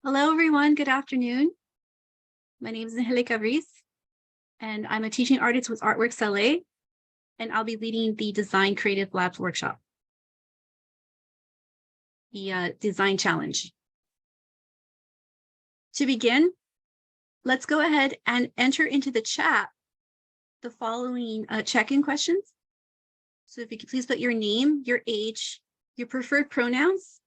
Hello, everyone. Good afternoon. My name is Angelica Reese, and I'm a teaching artist with Artworks LA, and I'll be leading the Design Creative Labs workshop, the Design Challenge. To begin, let's go ahead and enter into the chat the following check-in questions. So if you could please put your name, your age, your preferred pronouns,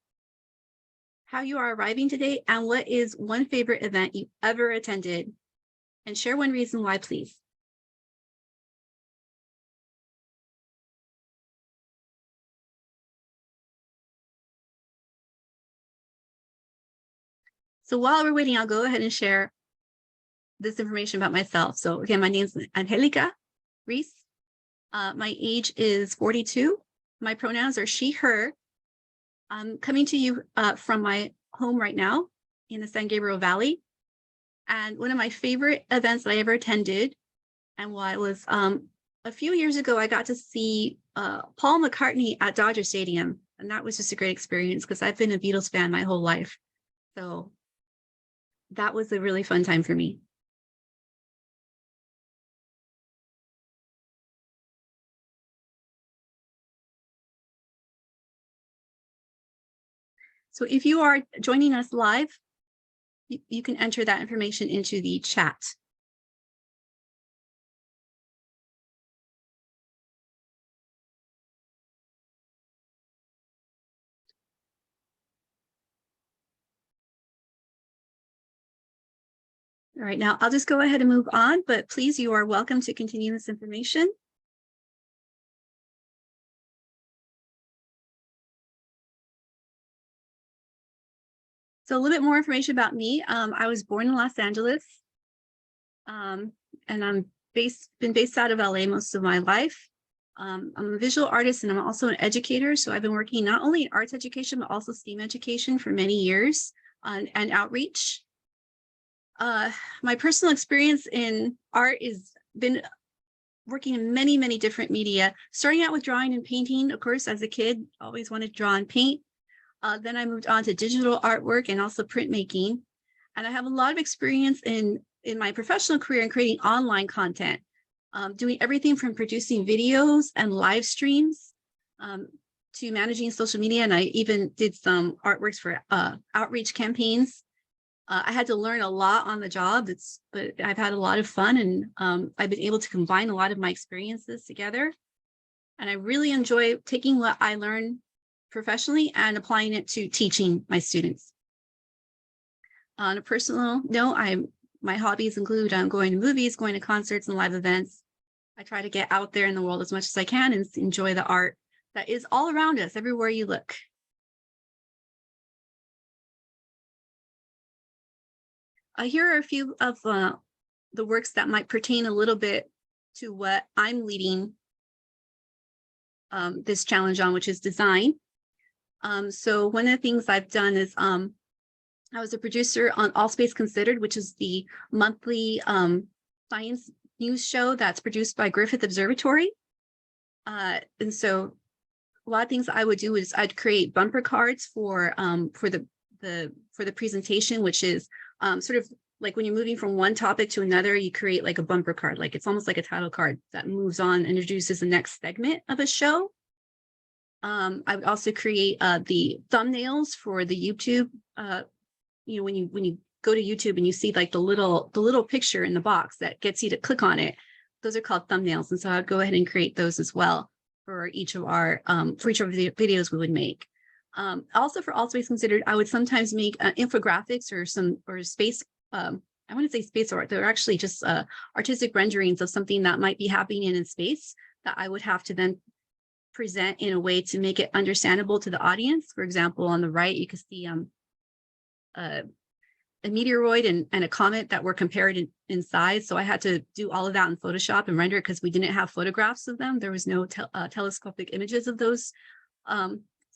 how you are arriving today, and what is one favorite event you ever attended, and share one reason why, please. So while we're waiting, I'll go ahead and share this information about myself. So again, my name is Angelica Reese. My age is 42. My pronouns are she, her. I'm coming to you from my home right now in the San Gabriel Valley. And one of my favorite events that I ever attended, and while I was a few years ago, I got to see Paul McCartney at Dodger Stadium. And that was just a great experience because I've been a Beatles fan my whole life. So that was a really fun time for me. So if you are joining us live, you can enter that information into the chat. All right, now I'll just go ahead and move on, but please, you are welcome to continue this information. So a little bit more information about me. I was born in Los Angeles, and I'm been based out of LA most of my life. I'm a visual artist and I'm also an educator. So I've been working not only in arts education, but also STEAM education for many years and outreach. My personal experience in art is been working in many, many different media, starting out with drawing and painting. Of course, as a kid, always wanted to draw and paint. Then I moved on to digital artwork and also printmaking. And I have a lot of experience in my professional career in creating online content, doing everything from producing videos and live streams to managing social media. And I even did some artworks for outreach campaigns. I had to learn a lot on the job, but I've had a lot of fun, and I've been able to combine a lot of my experiences together. And I really enjoy taking what I learned professionally and applying it to teaching my students. On a personal note, my hobbies include going to movies, going to concerts and live events. I try to get out there in the world as much as I can and enjoy the art that is all around us, everywhere you look. Here are a few of the works that might pertain a little bit to what I'm leading this challenge on, which is design. So one of the things I've done is I was a producer on All Space Considered, which is the monthly science news show that's produced by Griffith Observatory. And so a lot of things I would do is I'd create bumper cards for the presentation, which is sort of like when you're moving from one topic to another, you create like a bumper card, like it's almost like a title card that moves on and introduces the next segment of a show. I would also create the thumbnails for the YouTube. When you go to YouTube and you see like the little picture in the box that gets you to click on it, those are called thumbnails. And so I'd go ahead and create those as well for each of our the videos we would make. Also for All Space Considered, I would sometimes make infographics or space. I want to say space art. They're actually just artistic renderings of something that might be happening in space that I would have to then present in a way to make it understandable to the audience. For example, on the right, you can see a meteoroid and a comet that were compared in size. So I had to do all of that in Photoshop and render it because we didn't have photographs of them. There was no telescopic images of those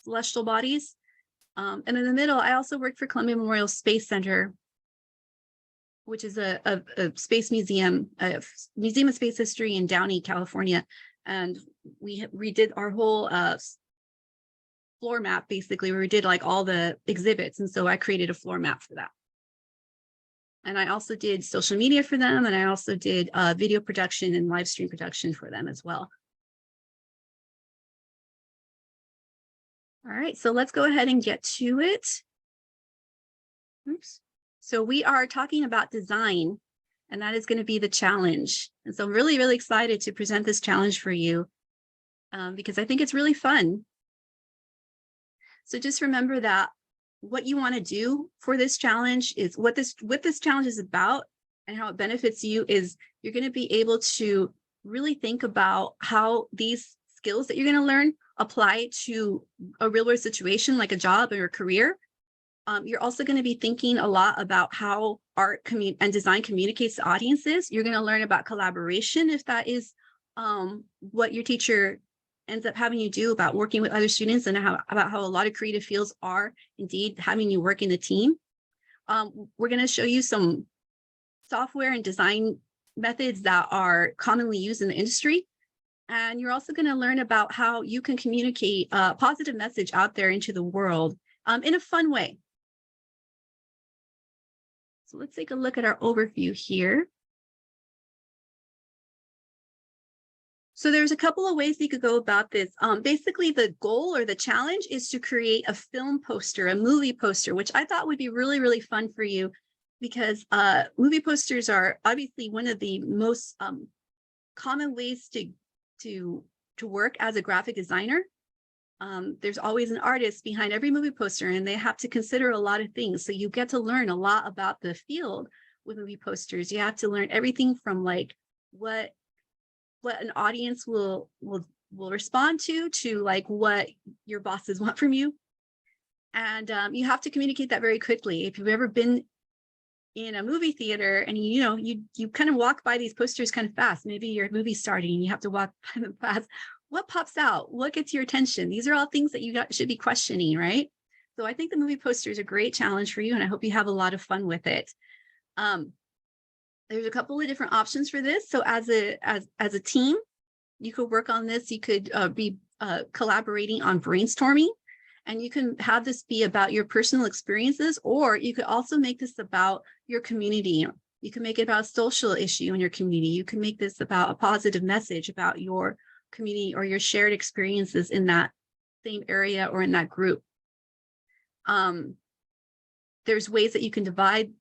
celestial bodies. And in the middle, I also worked for Columbia Memorial Space Center, which is a space museum, a museum of space history in Downey, California. And we redid our whole floor map, basically, where we did like all the exhibits. And so I created a floor map for that. And I also did social media for them. And I also did video production and live stream production for them as well. All right, so let's go ahead and get to it. Oops. So we are talking about design, and that is going to be the challenge. And so I'm really, really excited to present this challenge for you because I think it's really fun. So just remember that what you want to do for this challenge is what this challenge is about, and how it benefits you is you're going to be able to really think about how these skills that you're going to learn apply to a real world situation like a job or a career. You're also going to be thinking a lot about how art and design communicates to audiences. You're going to learn about collaboration, if that is what your teacher ends up having you do, about working with other students, and about how a lot of creative fields are indeed having you work in a team. We're going to show you some software and design methods that are commonly used in the industry. And you're also going to learn about how you can communicate a positive message out there into the world in a fun way. So let's take a look at our overview here. So there's a couple of ways you could go about this. Basically, the goal or the challenge is to create a film poster, a movie poster, which I thought would be really, really fun for you, because movie posters are obviously one of the most common ways to work as a graphic designer. There's always an artist behind every movie poster, and they have to consider a lot of things. So you get to learn a lot about the field with movie posters. You have to learn everything from like what an audience will respond to like what your bosses want from you. And you have to communicate that very quickly. If you've ever been in a movie theater and you kind of walk by these posters kind of fast, maybe your movie's starting and you have to walk by them fast. What pops out? What gets your attention? These are all things that you should be questioning, right? So I think the movie poster is a great challenge for you, and I hope you have a lot of fun with it. There's a couple of different options for this. So as a team, you could work on this. You could be collaborating on brainstorming, and you can have this be about your personal experiences, or you could also make this about your community. You can make it about a social issue in your community. You can make this about a positive message about your community or your shared experiences in that same area or in that group. There's ways that you can divide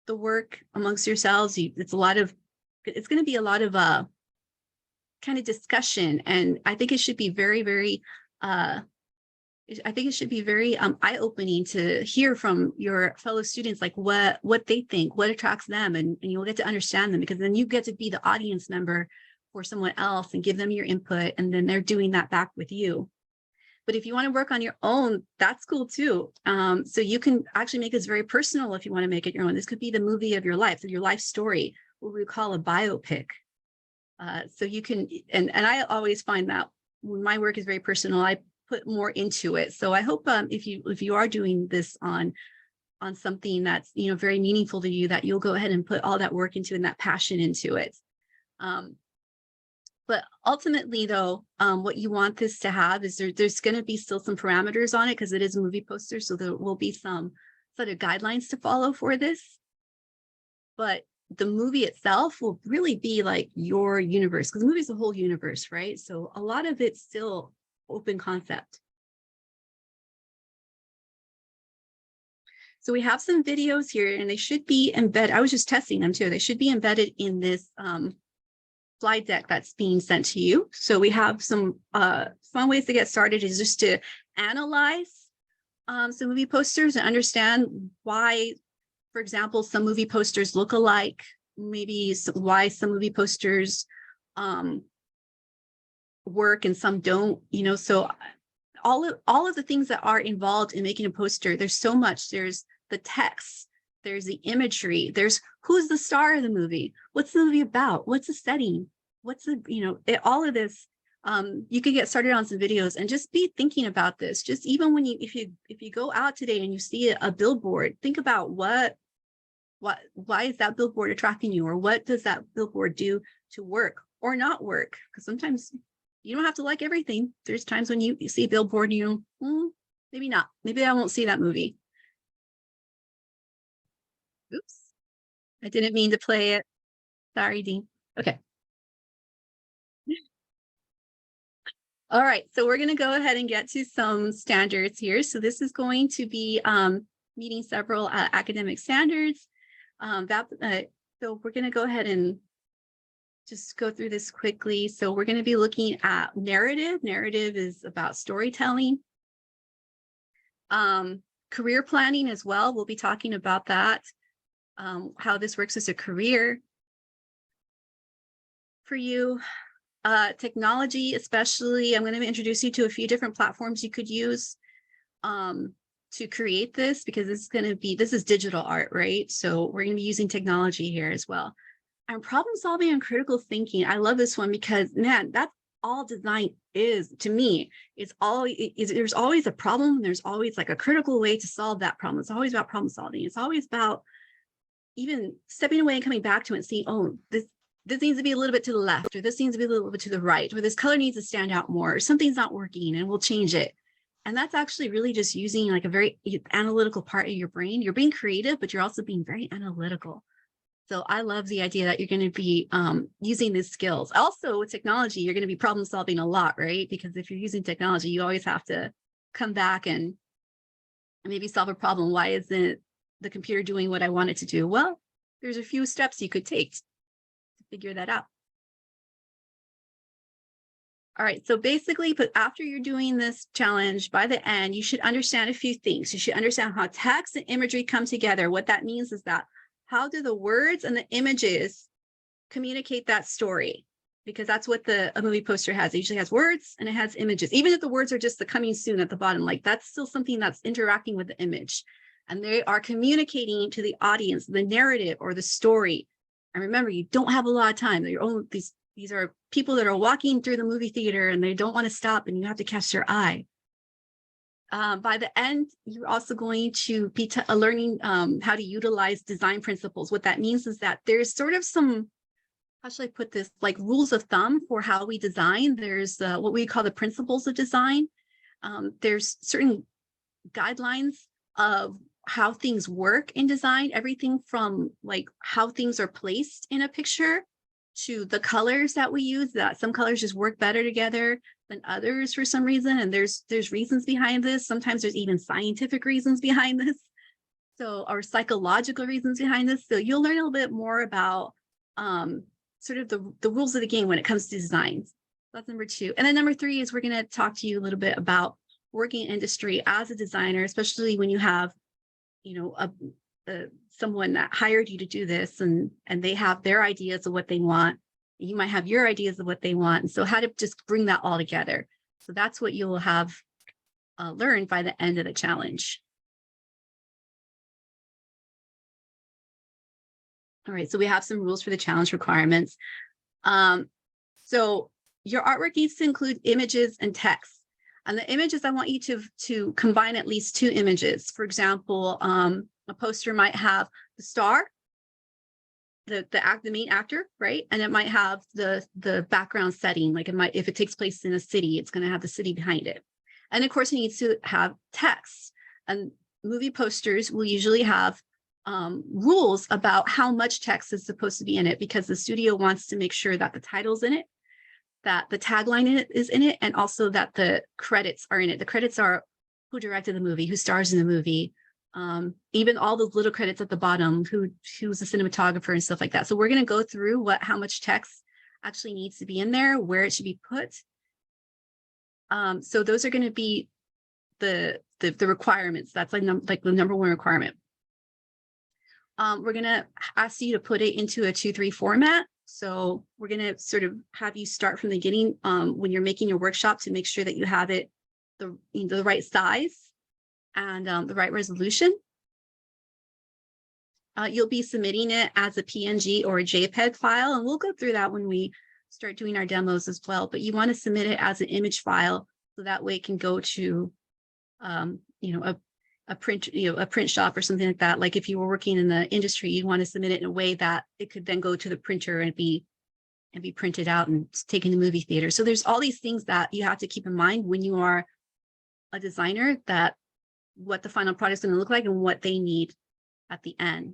the work amongst yourselves. It's going to be a lot of kind of discussion, and I think it should be very, very eye-opening to hear from your fellow students, like what they think, what attracts them, and you'll get to understand them, because then you get to be the audience member for someone else and give them your input, and then they're doing that back with you. But if you want to work on your own, that's cool too. So you can actually make this very personal if you want to make it your own. This could be the movie of your life, your life story, what we call a biopic. So you can, and I always find that when my work is very personal, I put more into it. So I hope if you are doing this on something that's very meaningful to you, that you'll go ahead and put all that work into it and that passion into it. But ultimately, though, what you want this to have is there's going to be still some parameters on it, because it is a movie poster. So there will be some sort of guidelines to follow for this. But the movie itself will really be like your universe, because the movie is a whole universe, right? So a lot of it's still open concept. So we have some videos here, and they should be embedded. I was just testing them too. They should be embedded in this slide deck that's being sent to you. So we have some fun ways to get started is just to analyze some movie posters and understand why, for example, some movie posters look alike, maybe why some movie posters work and some don't, so all of the things that are involved in making a poster, there's so much. There's the text, there's the imagery, there's who's the star of the movie, what's the movie about, what's the setting, what's the, all of this. You could get started on some videos and just be thinking about this. Just even when if you go out today and you see a billboard, think about why is that billboard attracting you, or what does that billboard do to work or not work? Because sometimes you don't have to like everything. There's times when you see a billboard and maybe not, maybe I won't see that movie. Oops. I didn't mean to play it. Sorry, Dean. Okay. All right, so we're going to go ahead and get to some standards here. So this is going to be meeting several academic standards. So we're going to go ahead and just go through this quickly. So we're going to be looking at narrative. Narrative is about storytelling. Career planning as well. We'll be talking about that, how this works as a career for you. Technology, especially, I'm going to introduce you to a few different platforms you could use to create this, because this is digital art, right? So we're going to be using technology here as well. And problem solving and critical thinking. I love this one because, man, that's all design is to me. There's always a problem. There's always like a critical way to solve that problem. It's always about problem solving. It's always about even stepping away and coming back to it and seeing, oh, this needs to be a little bit to the left, or this needs to be a little bit to the right, or this color needs to stand out more, or something's not working and we'll change it. And that's actually really just using like a very analytical part of your brain. You're being creative, but you're also being very analytical. So I love the idea that you're going to be using these skills. Also with technology, you're going to be problem solving a lot, right? Because if you're using technology, you always have to come back and maybe solve a problem. Why isn't the computer doing what I want it to do? Well, there's a few steps you could take to figure that out. All right, so basically, but after you're doing this challenge, by the end, you should understand a few things. You should understand how text and imagery come together. What that means is that how do the words and the images communicate that story? Because that's what a movie poster has. It usually has words and it has images. Even if the words are just the coming soon at the bottom, like that's still something that's interacting with the image. And they are communicating to the audience the narrative or the story. And remember, you don't have a lot of time. These are people that are walking through the movie theater and they don't want to stop and you have to catch their eye. By the end, you're also going to be learning how to utilize design principles. What that means is that there's sort of some, how should I put this, like rules of thumb for how we design. There's what we call the principles of design. There's certain guidelines of how things work in design, everything from like how things are placed in a picture to the colors that we use, that some colors just work better together than others for some reason. And there's reasons behind this. Sometimes there's even scientific reasons behind this. So, or psychological reasons behind this. So you'll learn a little bit more about sort of the rules of the game when it comes to designs. That's number 2. And then number 3 is we're going to talk to you a little bit about working in industry as a designer, especially when you have, someone that hired you to do this and they have their ideas of what they want. You might have your ideas of what they want. And so how to just bring that all together. So that's what you'll have learned by the end of the challenge. All right, so we have some rules for the challenge requirements. So your artwork needs to include images and text. And the images, I want you to combine at least 2 images. For example, a poster might have the star, the main actor, right? And it might have the background setting, like if it takes place in a city, it's going to have the city behind it. And of course, it needs to have text. And movie posters will usually have rules about how much text is supposed to be in it, because the studio wants to make sure that the title's in it, that the tagline is in it, and also that the credits are in it. The credits are who directed the movie, who stars in the movie, even all those little credits at the bottom, who's the cinematographer and stuff like that. So we're going to go through how much text actually needs to be in there, where it should be put. So those are going to be the requirements. That's like the number 1 requirement. We're going to ask you to put it into a 2-3 format. So we're going to sort of have you start from the beginning when you're making your workshop to make sure that you have it the right size and the right resolution. You'll be submitting it as a PNG or a JPEG file, and we'll go through that when we start doing our demos as well. But you want to submit it as an image file, so that way it can go to a print shop or something like that. Like if you were working in the industry, you'd want to submit it in a way that it could then go to the printer and be printed out and taken to movie theater. So there's all these things that you have to keep in mind when you are a designer, that what the final product is going to look like and what they need at the end.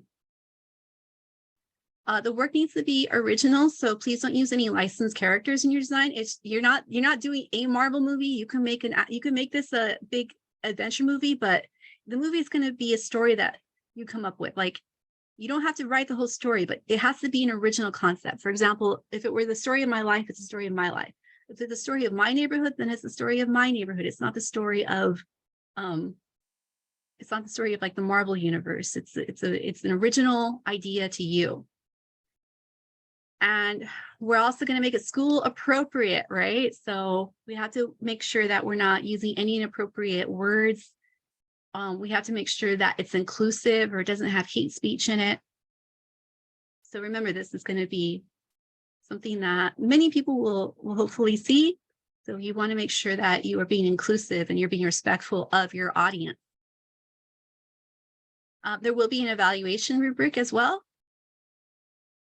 The work needs to be original, so please don't use any licensed characters in your design. You're not doing a Marvel movie. You can make this a big adventure movie, but the movie is going to be a story that you come up with. Like, you don't have to write the whole story, but it has to be an original concept. For example, if it were the story of my life, it's the story of my life. If it's the story of my neighborhood, then it's the story of my neighborhood. It's not the story of like the Marvel universe. It's an original idea to you. And we're also going to make it school appropriate, right? So we have to make sure that we're not using any inappropriate words. We have to make sure that it's inclusive or it doesn't have hate speech in it. So remember, this is going to be something that many people will hopefully see. So you want to make sure that you are being inclusive and you're being respectful of your audience. There will be an evaluation rubric as well.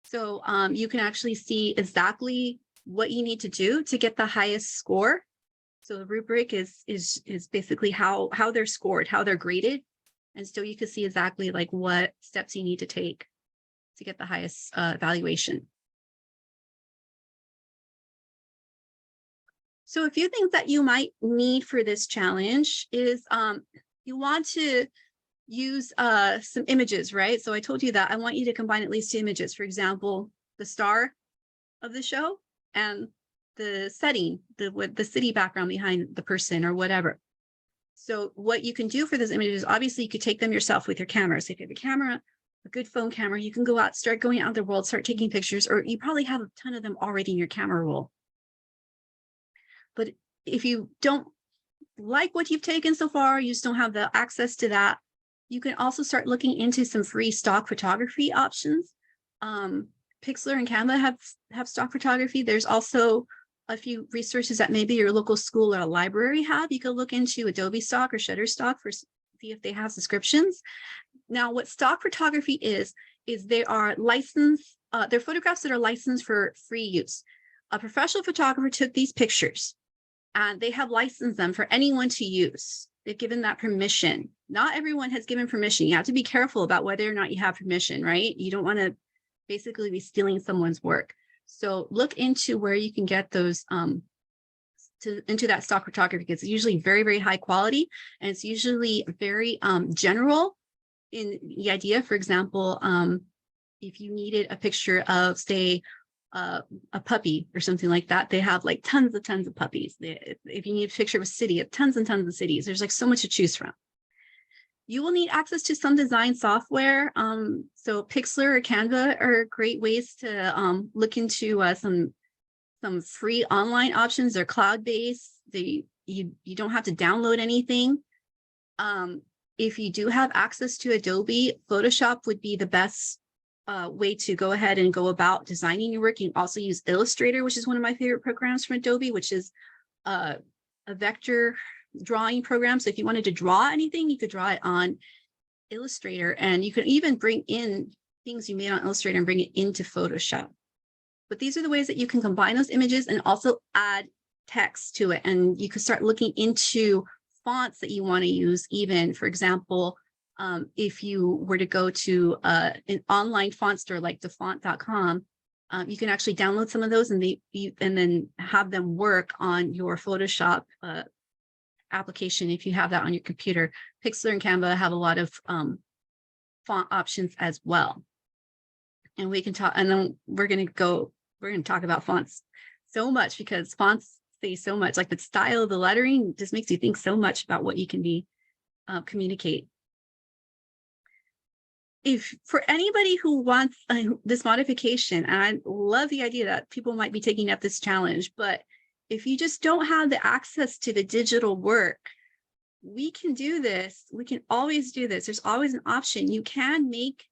So you can actually see exactly what you need to do to get the highest score. So the rubric is basically how they're scored, how they're graded. And so you can see exactly like what steps you need to take to get the highest evaluation. So a few things that you might need for this challenge is you want to use some images, right? So I told you that I want you to combine at least 2 images. For example, the star of the show and the setting, the city background behind the person or whatever. So what you can do for those images, obviously you could take them yourself with your camera. So if you have a camera, a good phone camera, you can go out, start going out in the world, start taking pictures, or you probably have a ton of them already in your camera roll. But if you don't like what you've taken so far, you just don't have the access to that, you can also start looking into some free stock photography options. Pixlr and Canva have stock photography. There's also a few resources that maybe your local school or a library have. You can look into Adobe Stock or Shutterstock for see if they have subscriptions. Now, what stock photography is they are licensed, they're photographs that are licensed for free use. A professional photographer took these pictures and they have licensed them for anyone to use. They've given that permission. Not everyone has given permission. You have to be careful about whether or not you have permission, right? You don't want to basically be stealing someone's work. So look into where you can get those into that stock photography, because it's usually very, very high quality, and it's usually very general in the idea. For example, if you needed a picture of, say, a puppy or something like that, they have like tons of puppies. If you need a picture of a city, tons and tons of cities. There's like so much to choose from. You will need access to some design software. So Pixlr or Canva are great ways to look into some free online options. They're cloud-based. You don't have to download anything. If you do have access to Adobe, Photoshop would be the best way to go ahead and go about designing your work. You can also use Illustrator, which is one of my favorite programs from Adobe, which is a vector drawing program. So if you wanted to draw anything, you could draw it on Illustrator, and you could even bring in things you made on Illustrator and bring it into Photoshop. But these are the ways that you can combine those images and also add text to it. And you can start looking into fonts that you want to use. Even, for example, if you were to go to an online font store like thefont.com, you can actually download some of those and then have them work on your Photoshop application if you have that on your computer. Pixlr and Canva have a lot of font options as well. And we can talk, and then we're going to talk about fonts so much, because fonts say so much. Like the style of the lettering just makes you think so much about what you can communicate. If for anybody who wants this modification, and I love the idea that people might be taking up this challenge, but if you just don't have the access to the digital work, we can do this. We can always do this. There's always an option. You can make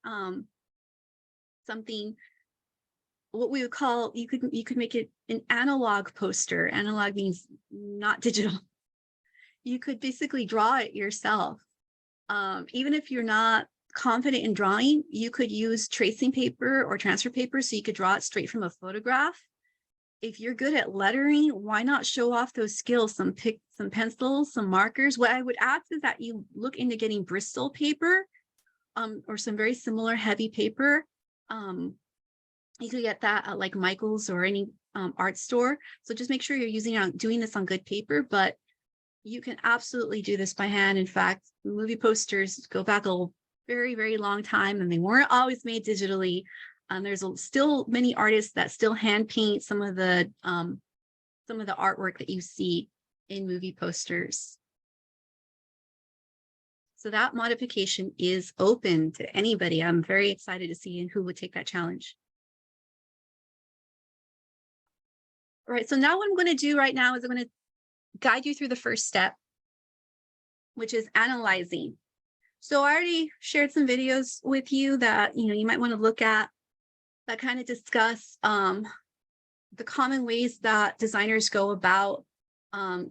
something, what we would call, you could make it an analog poster. Analog means not digital. You could basically draw it yourself. Even if you're not confident in drawing, you could use tracing paper or transfer paper, so you could draw it straight from a photograph. If you're good at lettering, why not show off those skills? Some pencils, some markers. What I would ask is that you look into getting Bristol paper or some very similar heavy paper. You could get that at like Michael's or any art store. So just make sure you're doing this on good paper, but you can absolutely do this by hand. In fact, movie posters go back a very, very long time, and they weren't always made digitally. There's still many artists that still hand paint some of the artwork that you see in movie posters. So that modification is open to anybody. I'm very excited to see who would take that challenge. All right, so now what I'm going to do right now is I'm going to guide you through the first step, which is analyzing. So I already shared some videos with you that you might want to look at that kind of discuss the common ways that designers go about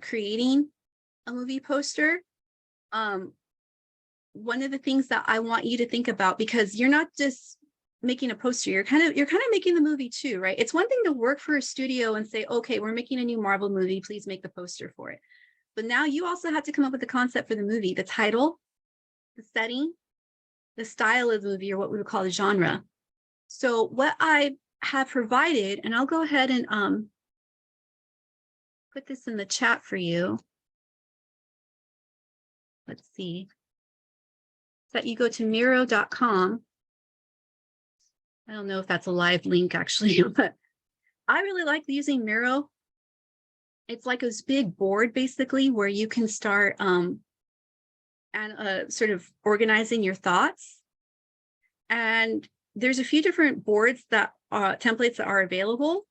creating a movie poster. One of the things that I want you to think about, because you're not just making a poster, you're kind of making the movie too, right? It's one thing to work for a studio and say, okay, we're making a new Marvel movie, please make the poster for it. But now you also have to come up with the concept for the movie, the title, the setting, the style of the movie, or what we would call the genre. So what I have provided, and I'll go ahead and put this in the chat for you. Let's see. That you go to Miro.com. I don't know if that's a live link actually, but I really like using Miro. It's like this big board basically where you can start and sort of organizing your thoughts. And there's a few different boards that templates that are available.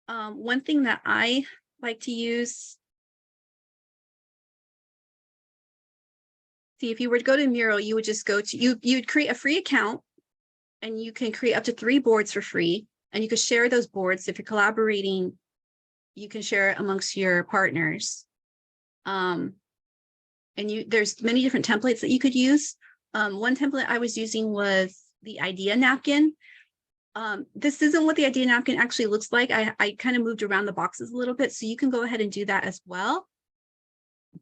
One thing that I like to use, see, if you were to go to Miro, you would just go to, you'd create a free account, and you can create up to 3 boards for free, and you can share those boards. If you're collaborating, you can share it amongst your partners. And there's many different templates that you could use. One template I was using was the idea napkin. This isn't what the idea napkin actually looks like. I kind of moved around the boxes a little bit, so you can go ahead and do that as well.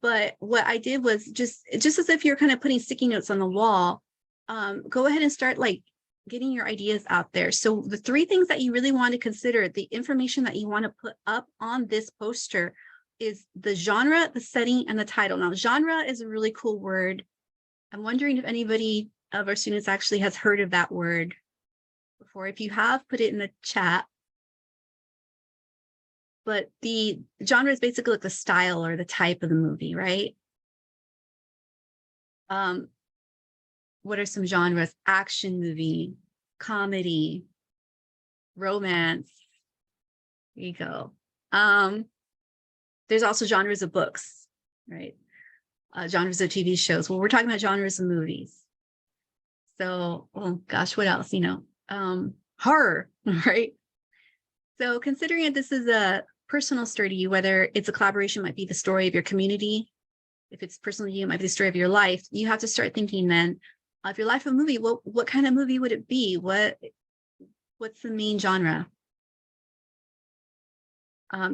But what I did was just as if you're kind of putting sticky notes on the wall, go ahead and start like getting your ideas out there. So the 3 things that you really want to consider, the information that you want to put up on this poster, is the genre, the setting, and the title. Now, genre is a really cool word. I'm wondering if anybody of our students actually has heard of that word before. If you have, put it in the chat. But the genre is basically like the style or the type of the movie, right? What are some genres? Action movie, comedy, romance. There you go. There's also genres of books, right? Genres of TV shows. Well, we're talking about genres of movies. So, oh gosh, what else? Horror, right? So considering that this is a personal story to you, whether it's a collaboration, might be the story of your community. If it's personal to you, it might be the story of your life. You have to start thinking then, if your life a movie, what kind of movie would it be? What's the main genre?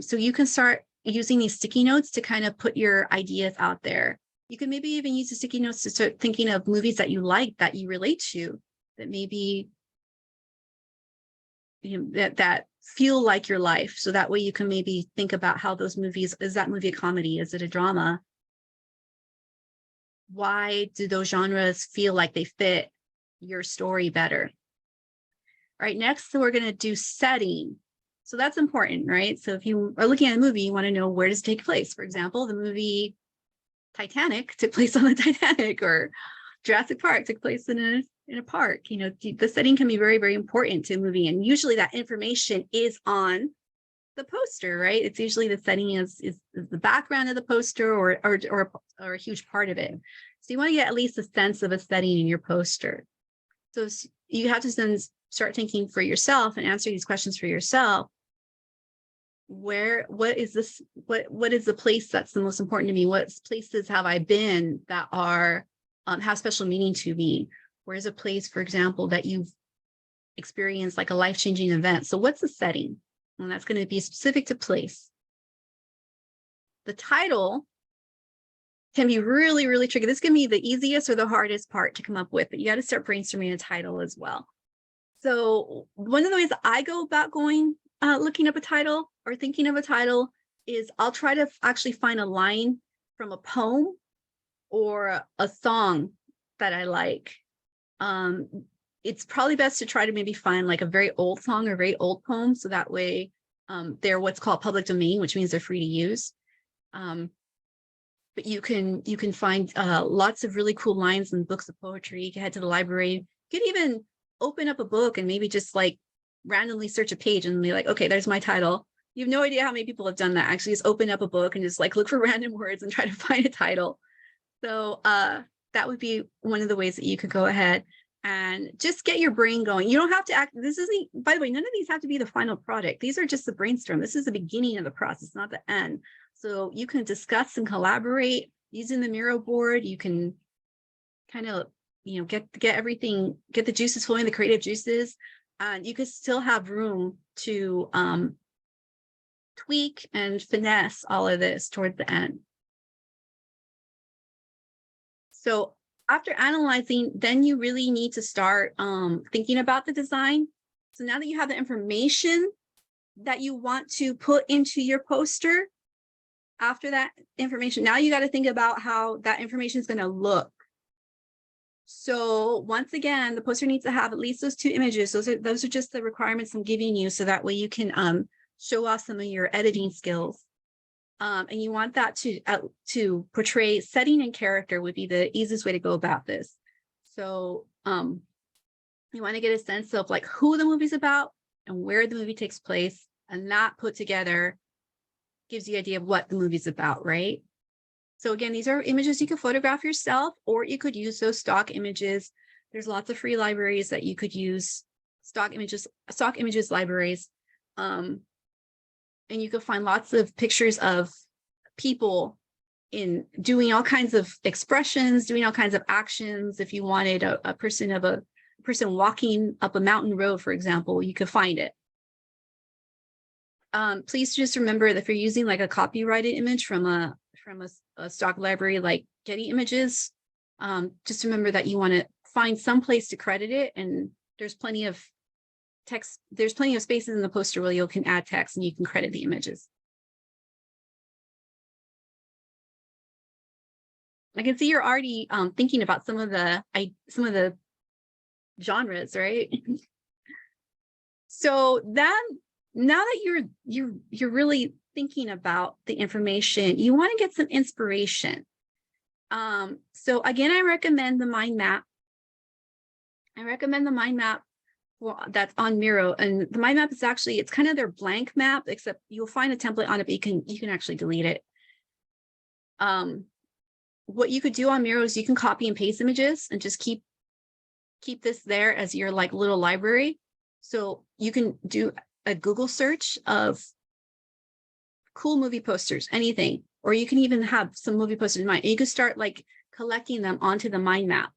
So you can start using these sticky notes to kind of put your ideas out there. You can maybe even use the sticky notes to start thinking of movies that you like, that you relate to, that maybe that feel like your life. So that way you can maybe think about how those movies, is that movie a comedy? Is it a drama? Why do those genres feel like they fit your story better? All right, next, so we're going to do setting. So that's important, right? So if you are looking at a movie, you want to know where does it take place. For example, the movie Titanic took place on the Titanic, or Jurassic Park took place in a park. The setting can be very, very important to a movie, and usually that information is on the poster, right? It's usually the setting is the background of the poster or a huge part of it. So you want to get at least a sense of a setting in your poster. So you have to then start thinking for yourself and answer these questions for yourself. What is the place that's the most important to me? What places have I been that are have special meaning to me? Where is a place, for example, that you've experienced like a life-changing event? So what's the setting? And that's going to be specific to place. The title can be really, really tricky. This can be the easiest or the hardest part to come up with, but you got to start brainstorming a title as well. So one of the ways I go about looking up a title or thinking of a title is I'll try to actually find a line from a poem or a song that I like. It's probably best to try to maybe find like a very old song or very old poem, so that way they're what's called public domain, which means they're free to use. But you can find lots of really cool lines in books of poetry. You can head to the library. You can even open up a book and maybe just like randomly search a page and be like, okay, there's my title. You have no idea how many people have done that. Actually, just open up a book and just like look for random words and try to find a title. So that would be one of the ways that you could go ahead and just get your brain going. You don't have to act. This isn't, by the way, none of these have to be the final product. These are just the brainstorm. This is the beginning of the process, not the end. So you can discuss and collaborate using the Miro board. You can kind of, get everything, get the juices flowing, the creative juices, and you could still have room to tweak and finesse all of this towards the end. So after analyzing, then you really need to start thinking about the design. So now that you have the information that you want to put into your poster, after that information, now you got to think about how that information is going to look. So once again, the poster needs to have at least those 2 images. Those are just the requirements I'm giving you, so that way you can show off some of your editing skills. And you want that to portray setting and character would be the easiest way to go about this. So you want to get a sense of like who the movie's about and where the movie takes place, and that put together gives you an idea of what the movie's about, right? So again, these are images you can photograph yourself, or you could use those stock images. There's lots of free libraries that you could use, stock images libraries. And you can find lots of pictures of people in doing all kinds of expressions, doing all kinds of actions. If you wanted a person walking up a mountain road, for example, you could find it. Please just remember that if you're using like a copyrighted image from a stock library like Getty Images, just remember that you want to find some place to credit it, and there's plenty of text. There's plenty of spaces in the poster where you can add text and you can credit the images. I can see you're already thinking about some of the genres, right? So then, now that you're really thinking about the information, you want to get some inspiration. So again, I recommend the mind map. That's on Miro, and the mind map is actually, it's kind of their blank map, except you'll find a template on it, but you can actually delete it. What you could do on Miro is you can copy and paste images and just keep this there as your like little library. So you can do a Google search of cool movie posters, anything, or you can even have some movie posters in mind. And you can start like collecting them onto the mind map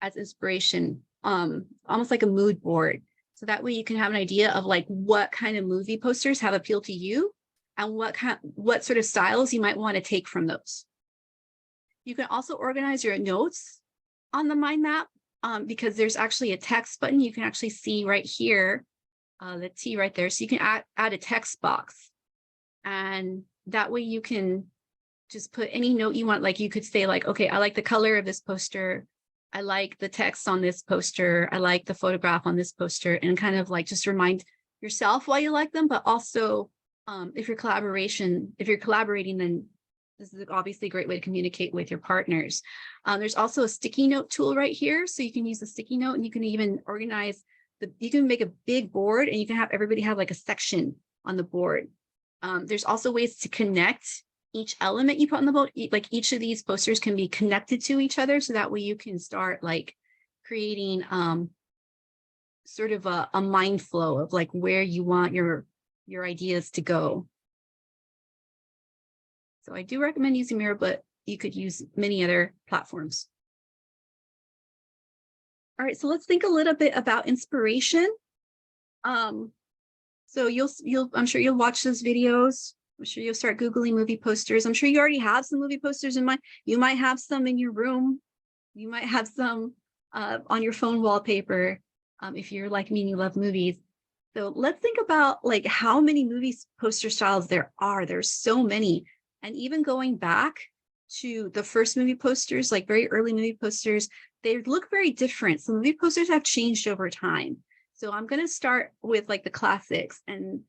as inspiration, almost like a mood board. So that way you can have an idea of like what kind of movie posters have appealed to you and what sort of styles you might want to take from those. You can also organize your notes on the mind map because there's actually a text button. You can actually see right here, the T right there. So you can add a text box, and that way you can just put any note you want. Like you could say like, okay, I like the color of this poster. I like the text on this poster. I like the photograph on this poster, and kind of like just remind yourself why you like them, but also if you're collaborating, then this is obviously a great way to communicate with your partners. There's also a sticky note tool right here. So you can use the sticky note, and you can even organize you can make a big board, and you can have everybody have like a section on the board. There's also ways to connect each element you put on the board. Like each of these posters can be connected to each other. So that way you can start like creating sort of a mind flow of like where you want your ideas to go. So I do recommend using Miro, but you could use many other platforms. All right, so let's think a little bit about inspiration. So I'm sure you'll watch those videos. I'm sure you'll start Googling movie posters. I'm sure you already have some movie posters in mind. You might have some in your room. You might have some on your phone wallpaper. if you're like me and you love movies. So let's think about like how many movie poster styles there are. There's so many. And even going back to the first movie posters, like very early movie posters, they look very different. So movie posters have changed over time. So I'm going to start with like the classics, and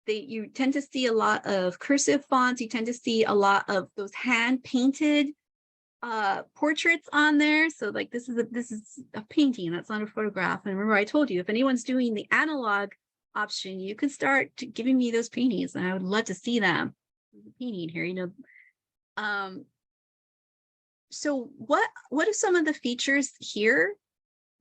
you tend to see a lot of cursive fonts. You tend to see a lot of those hand painted portraits on there. So like this is a painting, that's not a photograph. And remember, I told you, if anyone's doing the analog option, you can start giving me those paintings, and I would love to see them. There's a painting here, you know. So what are some of the features here,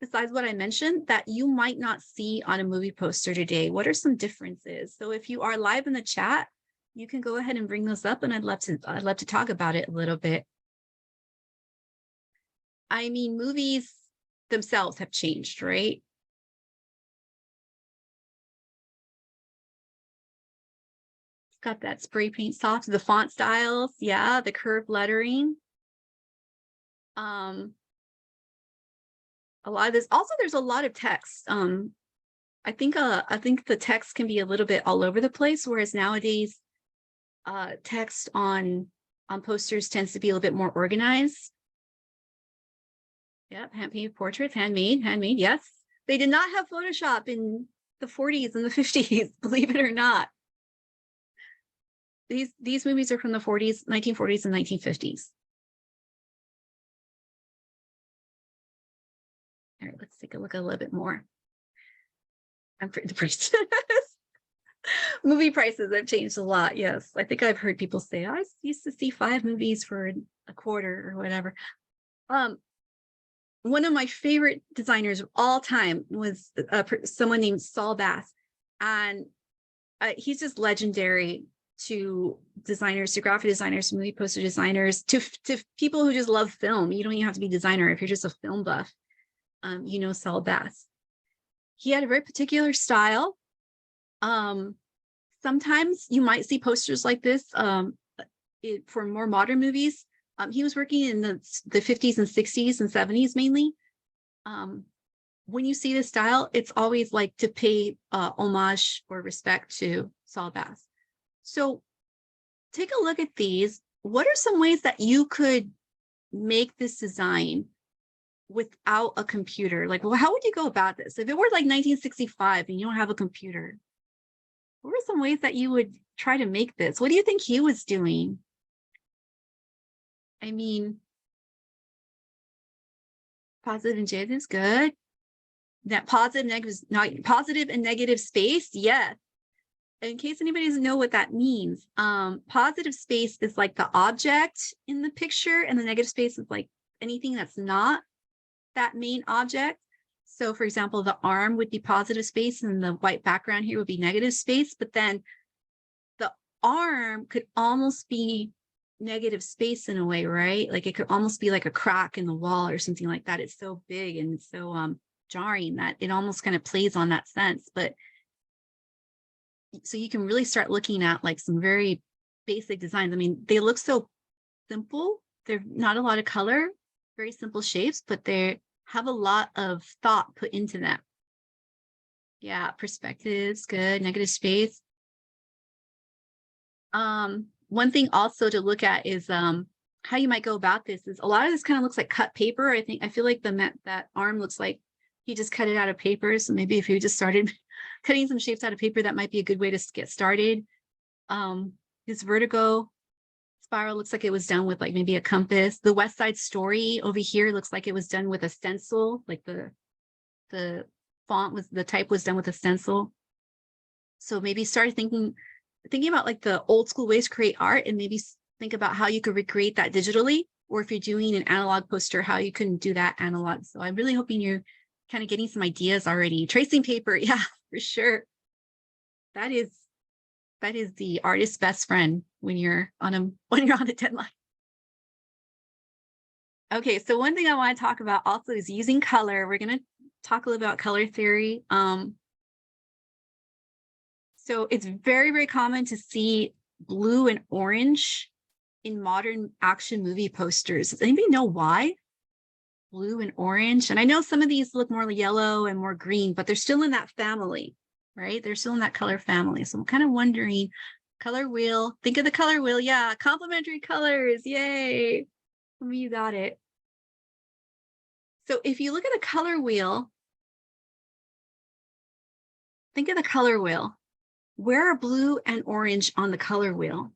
besides what I mentioned, that you might not see on a movie poster today? What are some differences? So if you are live in the chat, you can go ahead and bring those up, and I'd love to talk about it a little bit. I mean, movies themselves have changed, right? It's got that spray paint soft, the font styles, yeah, the curved lettering. A lot of this, also there's a lot of text. I think the text can be a little bit all over the place, whereas nowadays text on posters tends to be a little bit more organized. Yep, hand-painted portraits, handmade, yes. They did not have Photoshop in the 40s and the 50s, believe it or not. These movies are from the 40s, 1940s and 1950s. All right, let's take a look a little bit more. I'm pretty depressed. Movie prices have changed a lot. Yes, I think I've heard people say, I used to see 5 movies for a quarter or whatever. One of my favorite designers of all time was someone named Saul Bass, and he's just legendary to designers, to graphic designers, to movie poster designers, to people who just love film. You don't even have to be a designer if you're just a film buff. You know Saul Bass. He had a very particular style. Sometimes you might see posters like this for more modern movies. He was working in the 50s and 60s and 70s mainly. When you see this style, it's always like to pay homage or respect to Saul Bass. So take a look at these. What are some ways that you could make this design without a computer? Like, well, how would you go about this? If it were like 1965 and you don't have a computer, what are some ways that you would try to make this? What do you think he was doing? I mean, positive and negative is good. That positive and negative space, yes. In case anybody doesn't know what that means, positive space is like the object in the picture, and the negative space is like anything that's not that main object. So for example, the arm would be positive space and the white background here would be negative space, but then the arm could almost be negative space in a way, right? Like it could almost be like a crack in the wall or something like that. It's so big and so jarring that it almost kind of plays on that sense. But so you can really start looking at like some very basic designs. I mean, they look so simple. They're not a lot of color, very simple shapes, but they have a lot of thought put into them. Yeah, perspectives, good. Negative space. One thing also to look at is how you might go about this is a lot of this kind of looks like cut paper. I feel like that arm looks like he just cut it out of paper. So maybe if you just started cutting some shapes out of paper, that might be a good way to get started. This vertigo spiral looks like it was done with like maybe a compass. The West Side Story over here looks like it was done with a stencil, like the font was, the type was done with a stencil. So maybe start thinking about like the old school ways to create art, and maybe think about how you could recreate that digitally, or if you're doing an analog poster, how you can do that analog. So I'm really hoping you're kind of getting some ideas already. Tracing paper, yeah, for sure. That is the artist's best friend when you're on a deadline. Okay, so one thing I want to talk about also is using color. We're going to talk a little about color theory. So it's very, very common to see blue and orange in modern action movie posters. Does anybody know why? blue and orange. And I know some of these look more yellow and more green, but they're still in that family, right? They're still in that color family. So I'm kind of wondering, color wheel, think of the color wheel. Yeah, complementary colors. Yay. Some of you got it. So if you look at the color wheel, think of the color wheel. Where are blue and orange on the color wheel?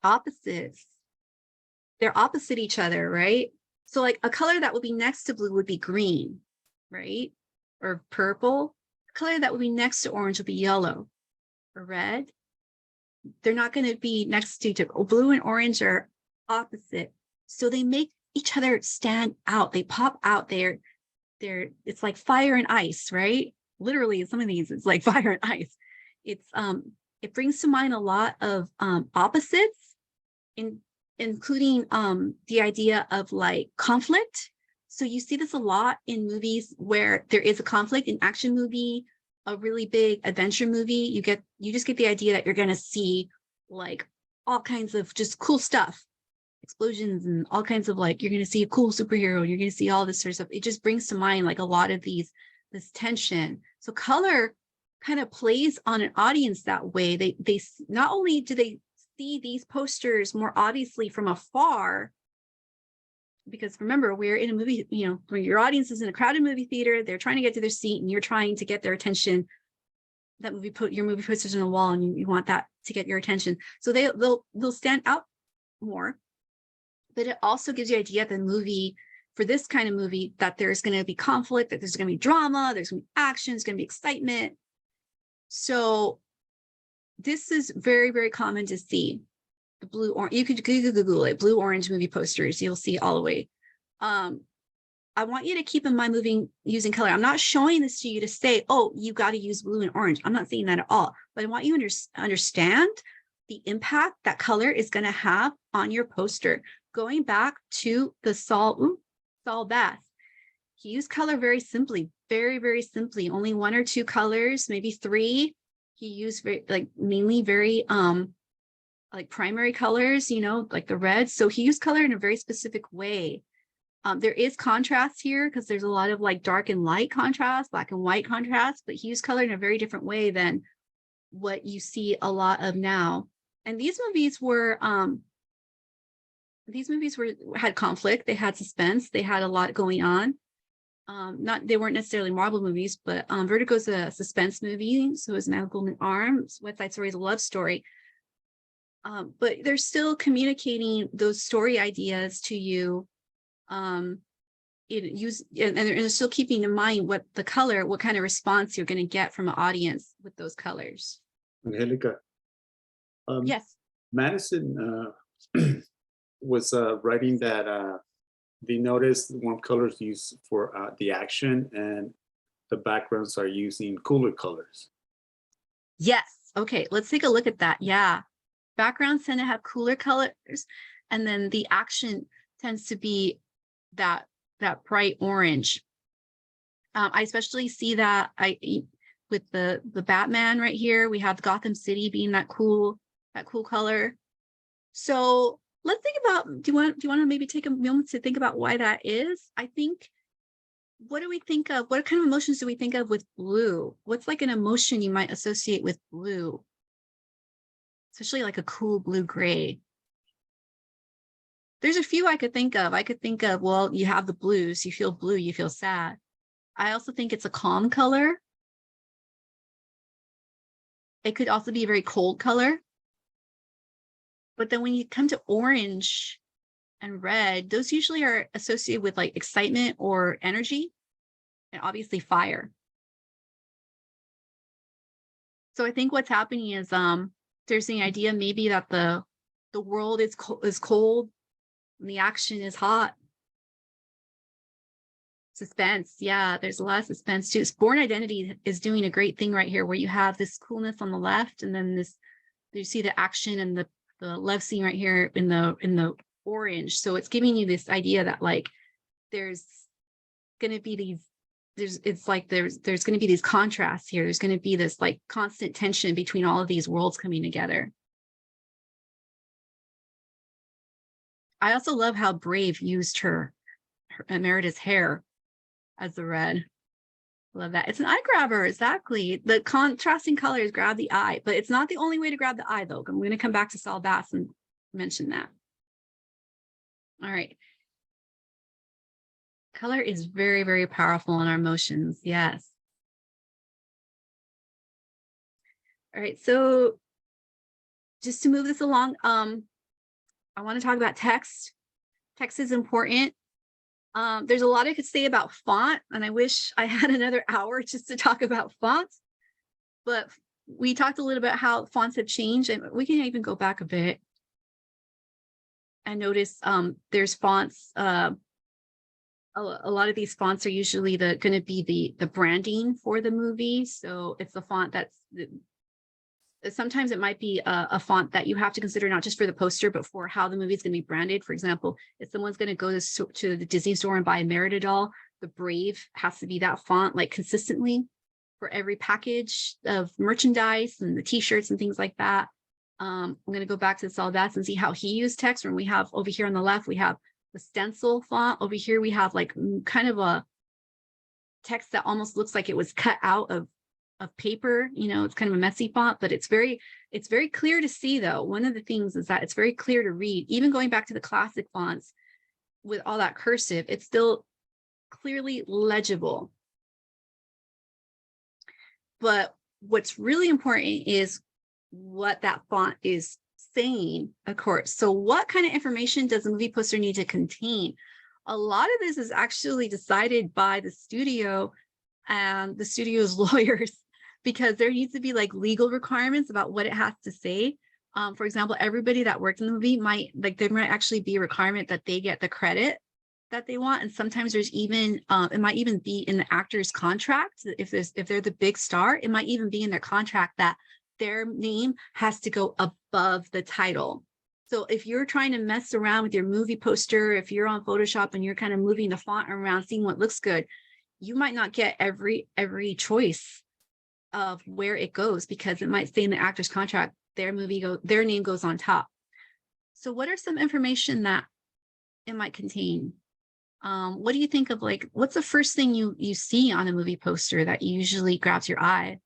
Opposites. They're opposite each other, right? So like a color that would be next to blue would be green, right? Or purple. A color that would be next to orange would be yellow or red. They're not going to be next to each other. Blue and orange are opposite. So they make each other stand out. They pop out. It's like fire and ice, right? Literally, some of these, it's like fire and ice. It brings to mind a lot of opposites, including the idea of like conflict. So you see this a lot in movies where there is a conflict. In action movie, a really big adventure movie, you just get the idea that you're going to see like all kinds of just cool stuff, explosions and all kinds of like, you're going to see a cool superhero, you're going to see all this sort of stuff. It just brings to mind like a lot of this tension. So color kind of plays on an audience that way. They not only do they see these posters more obviously from afar, because remember, we're in a movie, when your audience is in a crowded movie theater, they're trying to get to their seat and you're trying to get their attention. That your movie posters on a wall and you want that to get your attention. So they'll stand out more. But it also gives you an idea of the movie, for this kind of movie, that there's going to be conflict, that there's going to be drama, there's going to be action, there's going to be excitement. So this is very, very common to see. The blue orange, you could Google it, blue orange movie posters, you'll see all the way. I want you to keep in mind using color. I'm not showing this to you to say, oh, you got to use blue and orange. I'm not saying that at all, but I want you to understand the impact that color is going to have on your poster. Going back to the Saul Bass, he used color very simply, very, very simply, only 1 or 2 colors, maybe 3. He used mainly very like primary colors, like the red. So he used color in a very specific way. There is contrast here because there's a lot of like dark and light contrast, black and white contrast, but he used color in a very different way than what you see a lot of now. And these movies had conflict, they had suspense, they had a lot going on. They weren't necessarily Marvel movies, but Vertigo's a suspense movie, so is Malcolm in Arms. West Side Story is a love story. But they're still communicating those story ideas to you. And they're still keeping in mind what kind of response you're going to get from an audience with those colors. Angelica, Yes. Madison was writing that they noticed warm colors used for the action and the backgrounds are using cooler colors. Yes. Okay, let's take a look at that. Yeah. Backgrounds tend to have cooler colors, and then the action tends to be that bright orange. I especially see that with the Batman right here. We have Gotham City being that cool color. So let's think about, do you want to maybe take a moment to think about why that is? I think, what do we think of? What kind of emotions do we think of with blue? What's like an emotion you might associate with blue? Especially like a cool blue gray. There's a few I could think of. Well, you have the blues, you feel blue, you feel sad. I also think it's a calm color. It could also be a very cold color. But then when you come to orange and red, those usually are associated with like excitement or energy, and obviously fire. So I think what's happening is there's the idea maybe that the world is cold and the action is hot. Suspense, yeah, there's a lot of suspense too. Born Identity is doing a great thing right here, where you have this coolness on the left, and then you see the action and the love scene right here in the orange. So it's giving you this idea that like there's going to be these it's like there's going to be these contrasts here. There's going to be this like constant tension between all of these worlds coming together. I also love how Brave used her Merida's hair as the red. Love that. It's an eye grabber, exactly. The contrasting colors grab the eye, but it's not the only way to grab the eye, though. I'm going to come back to Saul Bass and mention that. All right. Color is very, very powerful in our emotions. Yes. All right. So just to move this along, I want to talk about text. Text is important. There's a lot I could say about font, and I wish I had another hour just to talk about fonts, but we talked a little bit how fonts have changed, and we can even go back a bit and notice there's fonts. A lot of these fonts are usually going to be the branding for the movie. So it's the font that's sometimes it might be a font that you have to consider not just for the poster, but for how the movie is going to be branded. For example, if someone's going to go to the Disney store and buy a Merida doll, the Brave has to be that font like consistently for every package of merchandise and the t-shirts and things like that. I'm going to go back to Saul Bass and see how he used text. When we have over here on the left, we have the stencil font. Over here, we have like kind of a text that almost looks like it was cut out of paper. You know, it's kind of a messy font, but it's very clear to see, though. One of the things is that it's very clear to read. Even going back to the classic fonts with all that cursive, it's still clearly legible. But what's really important is what that font is saying, of course. So what kind of information does a movie poster need to contain? A lot of this is actually decided by the studio and the studio's lawyers, because there needs to be like legal requirements about what it has to say. For example, everybody that worked in the movie there might actually be a requirement that they get the credit that they want. And sometimes there's even, it might even be in the actor's contract. If they're the big star, it might even be in their contract that their name has to go above the title. So if you're trying to mess around with your movie poster, if you're on Photoshop and you're kind of moving the font around, seeing what looks good, you might not get every choice of where it goes, because it might say in the actor's contract their name goes on top. So what are some information that it might contain? What do you think of, like, what's the first thing you see on a movie poster that usually grabs your eye?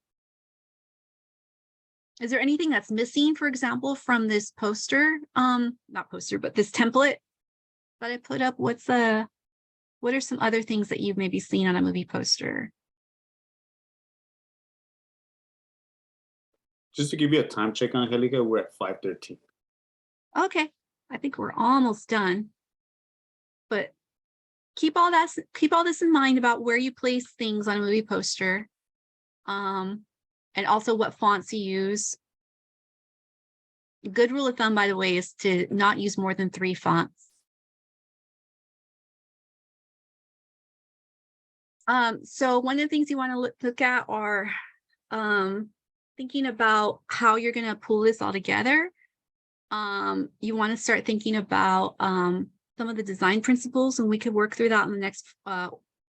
Is there anything that's missing, for example, from this poster? Not poster, but this template that I put up? What are some other things that you've maybe seen on a movie poster? Just to give you a time check, Angelica, we're at 5:13. Okay, I think we're almost done. But keep all this in mind about where you place things on a movie poster, and also what fonts you use. A good rule of thumb, by the way, is to not use more than 3 fonts. So one of the things you want to look at are thinking about how you're going to pull this all together. You want to start thinking about some of the design principles, and we could work through that in the next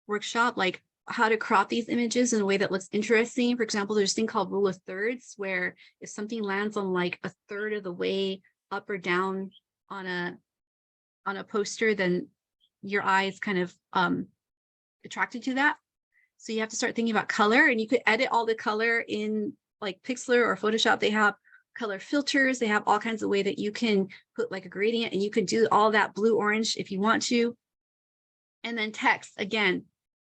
workshop, like how to crop these images in a way that looks interesting. For example, there's a thing called rule of thirds, where if something lands on like a third of the way up or down on a poster, then your eye is kind of attracted to that. So you have to start thinking about color, and you could edit all the color in like Pixlr or Photoshop. They have color filters. They have all kinds of way that you can put like a gradient, and you can do all that blue orange if you want to. And then text, again,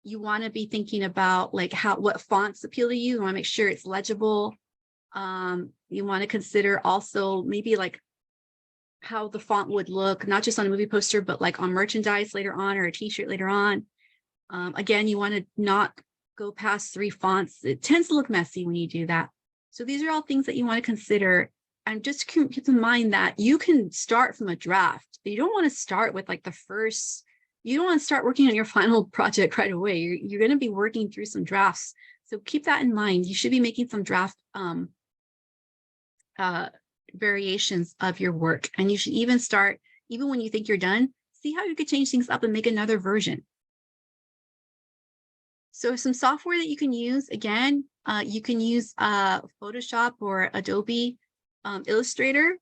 you want to be thinking about like what fonts appeal to you. You want to make sure it's legible. You want to consider also maybe like how the font would look, not just on a movie poster, but like on merchandise later on, or a t-shirt later on. Again, you want to not go past 3 fonts. It tends to look messy when you do that. So these are all things that you want to consider. And just keep in mind that you can start from a draft, but you don't want to start with like you don't want to start working on your final project right away. You're going to be working through some drafts. So keep that in mind. You should be making some draft variations of your work. And you should even start, even when you think you're done, see how you could change things up and make another version. So some software that you can use, again, you can use Photoshop or Adobe Illustrator.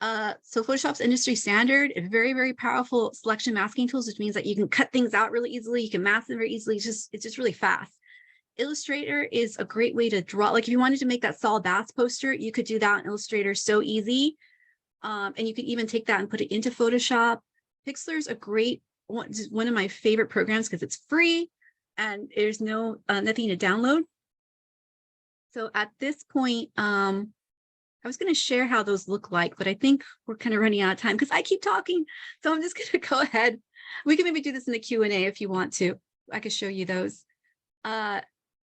So Photoshop's industry standard, very, very powerful selection masking tools, which means that you can cut things out really easily. You can mask them very easily. It's just really fast. Illustrator is a great way to draw. Like if you wanted to make that Saul Bass poster, you could do that in Illustrator so easy. And you could even take that and put it into Photoshop. Pixlr is a great one of my favorite programs because it's free and there's no nothing to download. So at this point, I was going to share how those look like, but I think we're kind of running out of time because I keep talking. So I'm just going to go ahead. We can maybe do this in the Q&A if you want to. I can show you those. I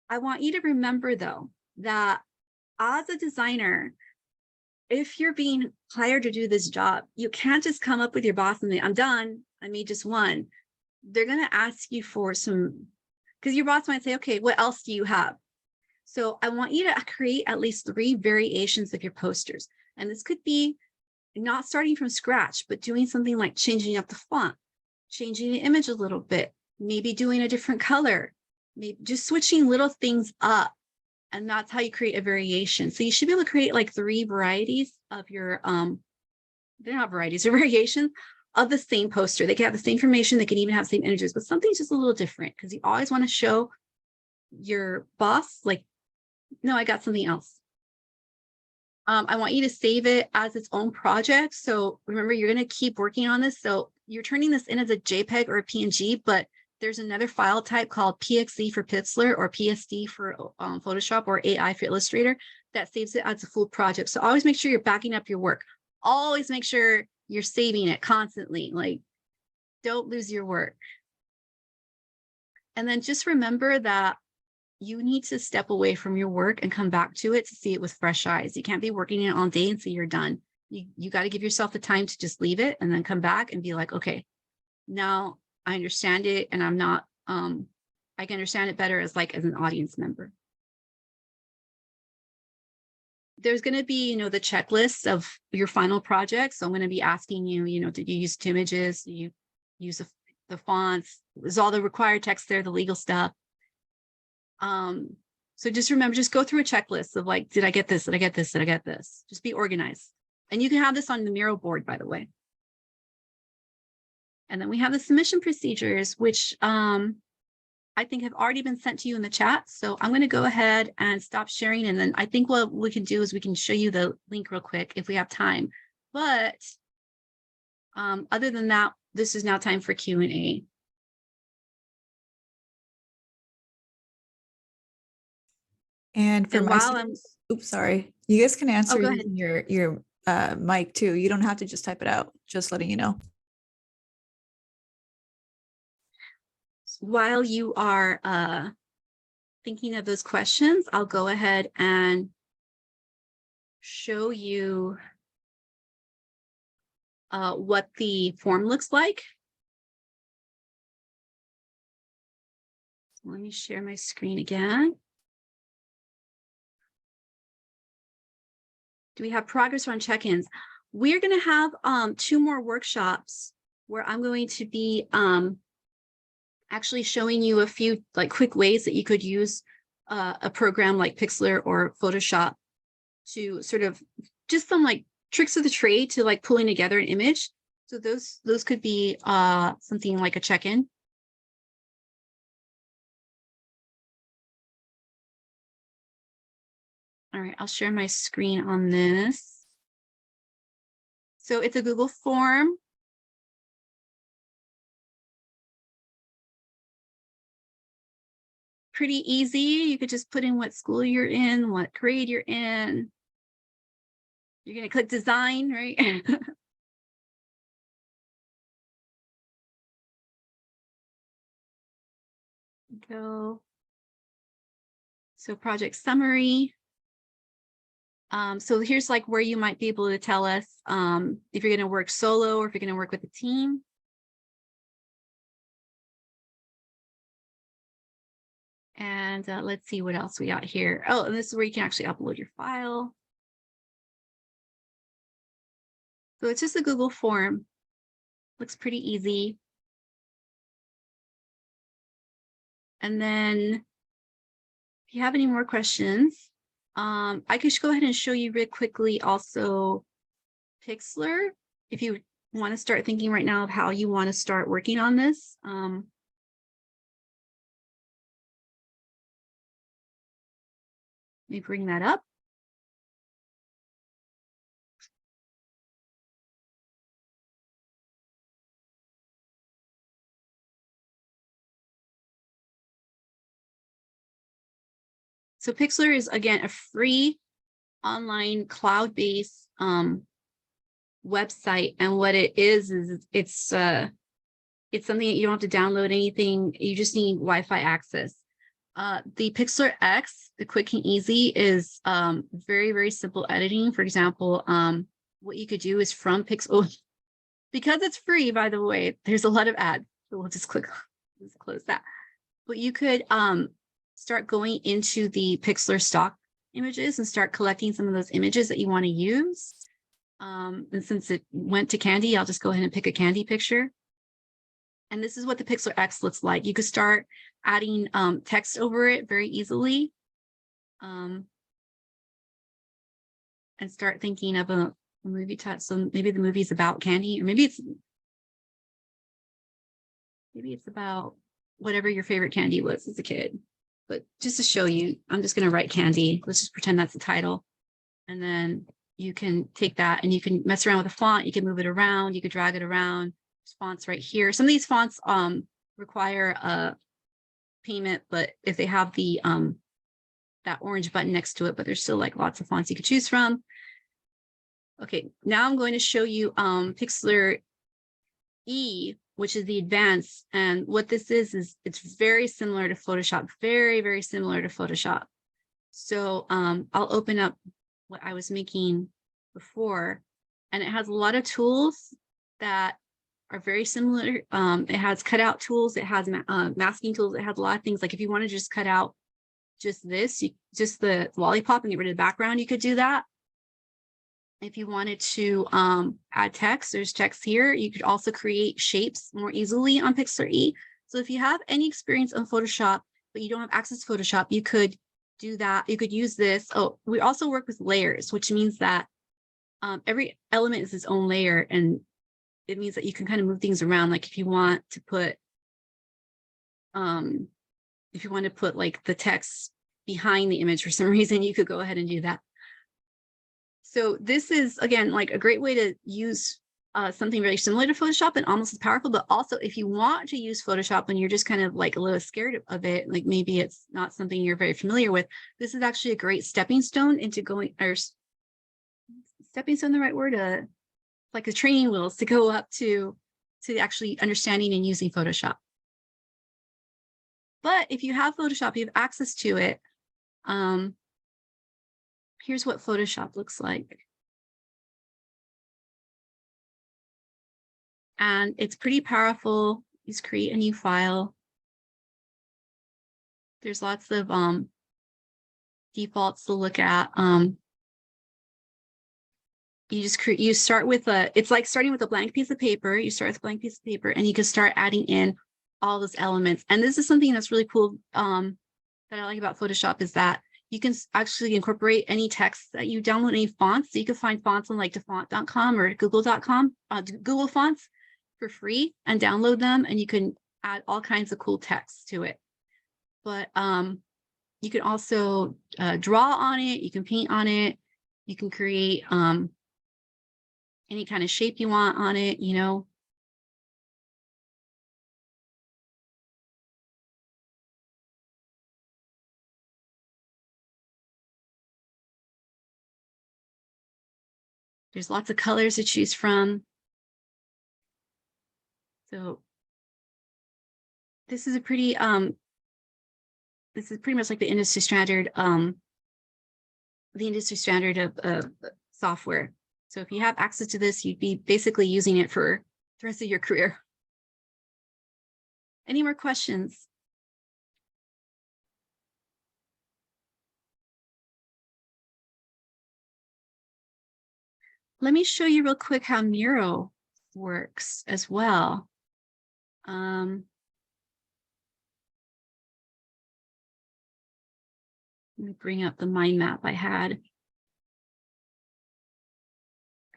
want you to remember, though, that as a designer, if you're being hired to do this job, you can't just come up with your boss and say, I'm done. I made just one. They're going to ask you for some, because your boss might say, okay, what else do you have? So I want you to create at least 3 variations of your posters. And this could be not starting from scratch, but doing something like changing up the font, changing the image a little bit, maybe doing a different color, maybe just switching little things up. And that's how you create a variation. So you should be able to create like 3 varieties of your, they're not varieties, they're variations of the same poster. They can have the same information, they can even have the same images, but something's just a little different because you always want to show your boss, like, no, I got something else. I want you to save it as its own project. So remember, you're going to keep working on this. So you're turning this in as a JPEG or a PNG, but there's another file type called PXD for Pixlr or PSD for Photoshop or AI for Illustrator that saves it as a full project. So always make sure you're backing up your work. Always make sure you're saving it constantly. Like, don't lose your work. And then just remember that you need to step away from your work and come back to it to see it with fresh eyes. You can't be working it all day and say you're done. You got to give yourself the time to just leave it and then come back and be like, okay, now I understand it and I'm not, I can understand it better as an audience member. There's going to be, the checklist of your final project. So I'm going to be asking you, did you use 2 images? Did you use the fonts? There's all the required text there, the legal stuff. So just remember, just go through a checklist of like, did I get this? Did I get this? Did I get this? Just be organized. And you can have this on the Miro board, by the way. And then we have the submission procedures, which I think have already been sent to you in the chat. So I'm going to go ahead and stop sharing. And then I think what we can do is we can show you the link real quick if we have time. But other than that, this is now time for Q&A. And for my oops, sorry. You guys can answer using your mic too. You don't have to just type it out, just letting you know. While you are thinking of those questions, I'll go ahead and show you what the form looks like. Let me share my screen again. Do we have progress on check-ins? We're going to have 2 more workshops where I'm going to be actually showing you a few quick ways that you could use a program like Pixlr or Photoshop to sort of just some tricks of the trade to pulling together an image. So those could be something like a check-in. All right, I'll share my screen on this. So it's a Google form. Pretty easy. You could just put in what school you're in, what grade you're in. You're going to click design, right? Go. So project summary. So here's where you might be able to tell us if you're going to work solo or if you're going to work with a team. And let's see what else we got here. Oh, and this is where you can actually upload your file. So it's just a Google form. Looks pretty easy. And then if you have any more questions, I could just go ahead and show you real quickly also Pixlr. If you want to start thinking right now of how you want to start working on this. Let me bring that up. So Pixlr is, again, a free online cloud-based website. And what it is it's something that you don't have to download anything. You just need Wi-Fi access. The Pixlr X, the quick and easy, is very, very simple editing. For example, what you could do is from Pixlr, because it's free, by the way, there's a lot of ads. So we'll just close that. But you could start going into the Pixlr stock images and start collecting some of those images that you want to use. And since it went to candy, I'll just go ahead and pick a candy picture. And this is what the Pixlr X looks like. You could start adding text over it very easily, and start thinking of a movie title. So maybe the movie's about candy, or maybe it's about whatever your favorite candy was as a kid. But just to show you, I'm just going to write candy. Let's just pretend that's the title. And then you can take that and you can mess around with the font. You can move it around. You could drag it around. There's fonts right here. Some of these fonts require a payment, but if they have the that orange button next to it, but there's still like lots of fonts you could choose from. Okay, now I'm going to show you Pixlr E, which is the advanced. And what this is it's very similar to Photoshop, very, very similar to Photoshop. So I'll open up what I was making before, and it has a lot of tools that are very similar. It has cutout tools, it has masking tools, it has a lot of things. Like if you want to just cut out just this, just the lollipop and get rid of the background, you could do that. If you wanted to add text, there's text here. You could also create shapes more easily on Pixlr E. So if you have any experience on Photoshop, but you don't have access to Photoshop, you could do that. You could use this. Oh, we also work with layers, which means that every element is its own layer. And it means that you can kind of move things around. Like if you want to put like the text behind the image for some reason, you could go ahead and do that. So this is, again, like a great way to use something very similar to Photoshop and almost as powerful. But also, if you want to use Photoshop and you're just kind of like a little scared of it, like maybe it's not something you're very familiar with, this is actually a great stepping stone into going, or stepping stone, the right word? Like the training wheels to go up to actually understanding and using Photoshop. But if you have Photoshop, you have access to it. Here's what Photoshop looks like. And it's pretty powerful. Just create a new file. There's lots of defaults to look at. You start with it's like starting with a blank piece of paper. You start with a blank piece of paper and you can start adding in all those elements. And this is something that's really cool that I like about Photoshop, is that you can actually incorporate any text that you download, any fonts. So you can find fonts on like defont.com or google.com, Google Fonts for free, and download them. And you can add all kinds of cool text to it. But you can also draw on it. You can paint on it. You can create any kind of shape you want on it, you know. There's lots of colors to choose from. So this is a pretty this is pretty much like the industry standard of software. So if you have access to this, you'd be basically using it for the rest of your career. Any more questions? Let me show you real quick how Miro works as well. Let me bring up the mind map I had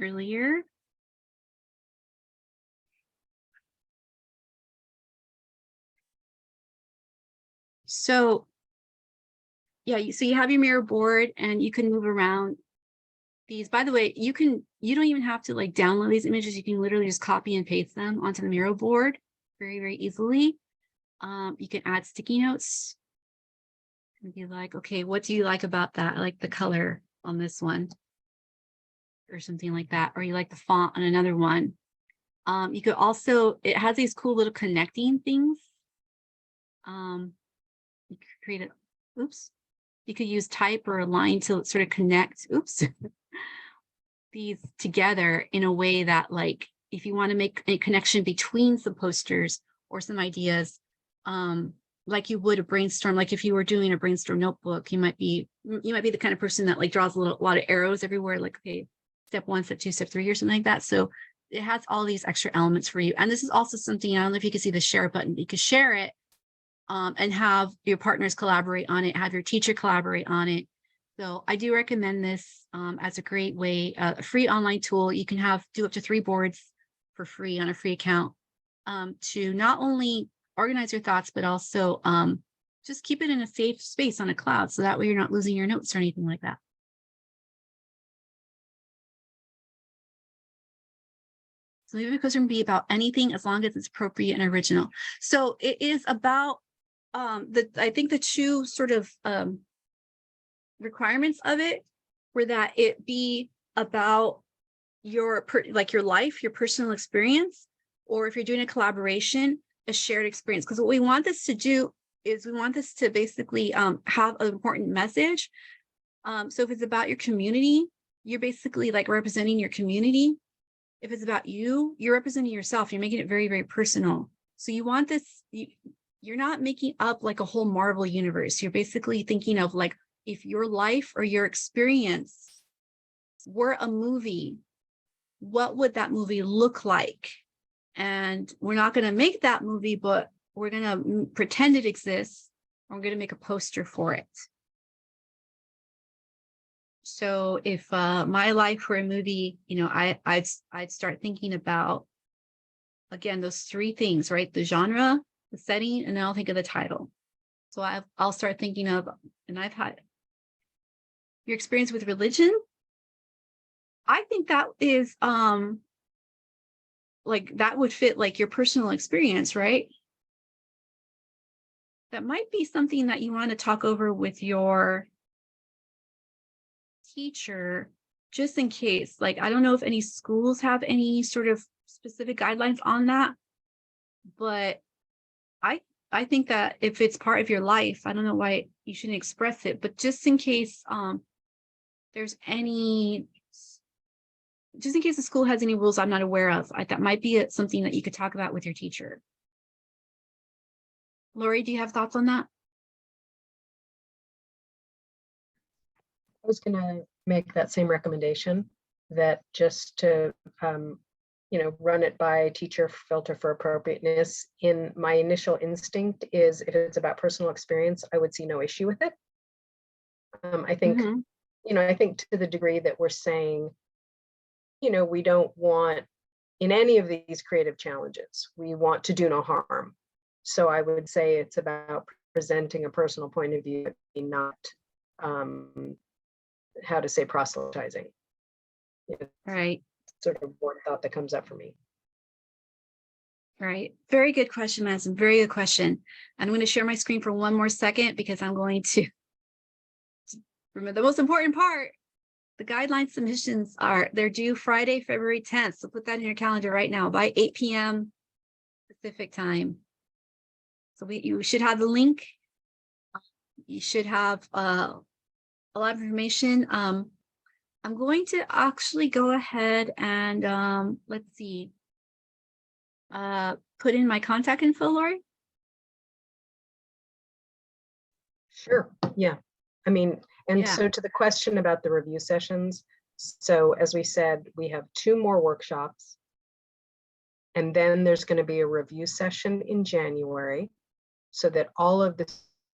earlier. So yeah, so you have your mirror board and you can move around these. By the way, you don't even have to like download these images. You can literally just copy and paste them onto the mirror board very, very easily. You can add sticky notes and be like, okay, what do you like about that? I like the color on this one or something like that. Or you like the font on another one. You could also, it has these cool little connecting things. You could create it, oops. You could use type or a line to sort of connect, oops, these together in a way that, like, if you want to make a connection between some posters or some ideas, like you would a brainstorm, like if you were doing a brainstorm notebook, you might be the kind of person that like draws a lot of arrows everywhere, like, okay, step 1, step 2, step 3, or something like that. So it has all these extra elements for you. And this is also something, I don't know if you can see the share button, you could share it and have your partners collaborate on it, have your teacher collaborate on it. So I do recommend this as a great way, a free online tool. You can do up to 3 boards for free on a free account to not only organize your thoughts, but also just keep it in a safe space on a cloud. So that way you're not losing your notes or anything like that. So maybe because it can be about anything as long as it's appropriate and original. So it is about I think the 2 sort of requirements of it were that it be about your your life, your personal experience, or if you're doing a collaboration, a shared experience. Because what we want this to do is we want this to basically have an important message. So if it's about your community, you're basically like representing your community. If it's about you, you're representing yourself. You're making it very, very personal. So you want this, you're not making up like a whole Marvel universe. You're basically thinking of like, if your life or your experience were a movie, what would that movie look like? And we're not going to make that movie, but we're going to pretend it exists. And we're going to make a poster for it. So if my life were a movie, I'd start thinking about, again, those 3 things, right? The genre, the setting, and then I'll think of the title. So I'll start thinking of, and I've had your experience with religion. I think that is like that would fit like your personal experience, right? That might be something that you want to talk over with your teacher, just in case. Like, I don't know if any schools have any sort of specific guidelines on that, but I think that if it's part of your life, I don't know why you shouldn't express it, but just in case there's any, just in case the school has any rules I'm not aware of, that might be something that you could talk about with your teacher. Lori, do you have thoughts on that? I was going to make that same recommendation, that just to run it by teacher, filter for appropriateness. In my initial instinct is, if it's about personal experience, I would see no issue with it. I think, I think to the degree that we're saying, we don't want, in any of these creative challenges, we want to do no harm. So I would say it's about presenting a personal point of view, not how to say proselytizing. Right. Sort of one thought that comes up for me. Right. Very good question, Madison. Very good question. I'm going to share my screen for one more second because I'm going to remember the most important part. The guideline submissions they're due Friday, February 10th. So put that in your calendar right now by 8 p.m. Pacific time. So you should have the link. You should have a lot of information. I'm going to actually go ahead and let's see, put in my contact info, Lori. Sure. Yeah. I mean, and so to the question about the review sessions, so as we said, we have 2 more workshops, and then there's going to be a review session in January, so that all of the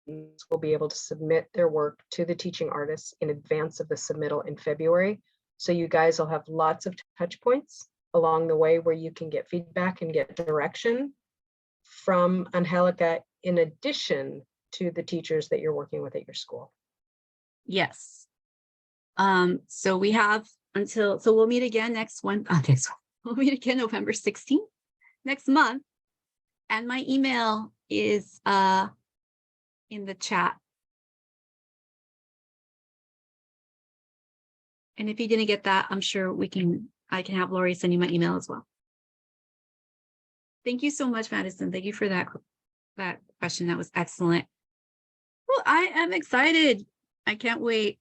will be able to submit their work to the teaching artists in advance of the submittal in February. So you guys will have lots of touch points along the way where you can get feedback and get direction from Angelica in addition to the teachers that you're working with at your school. Yes. So we have until, so we'll meet again we'll meet again November 16th, next month. And my email is in the chat. And if you didn't get that, I'm sure I can have Lori send you my email as well. Thank you so much, Madison. Thank you for that question. That was excellent. Well, I am excited. I can't wait.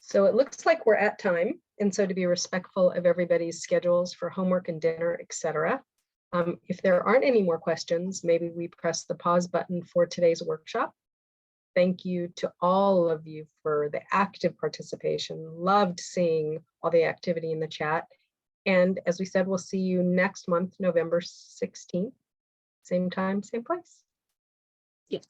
So it looks like we're at time. And so to be respectful of everybody's schedules for homework and dinner, etc. If there aren't any more questions, maybe we press the pause button for today's workshop. Thank you to all of you for the active participation. Loved seeing all the activity in the chat. And as we said, we'll see you next month, November 16th. Same time, same place. Yes.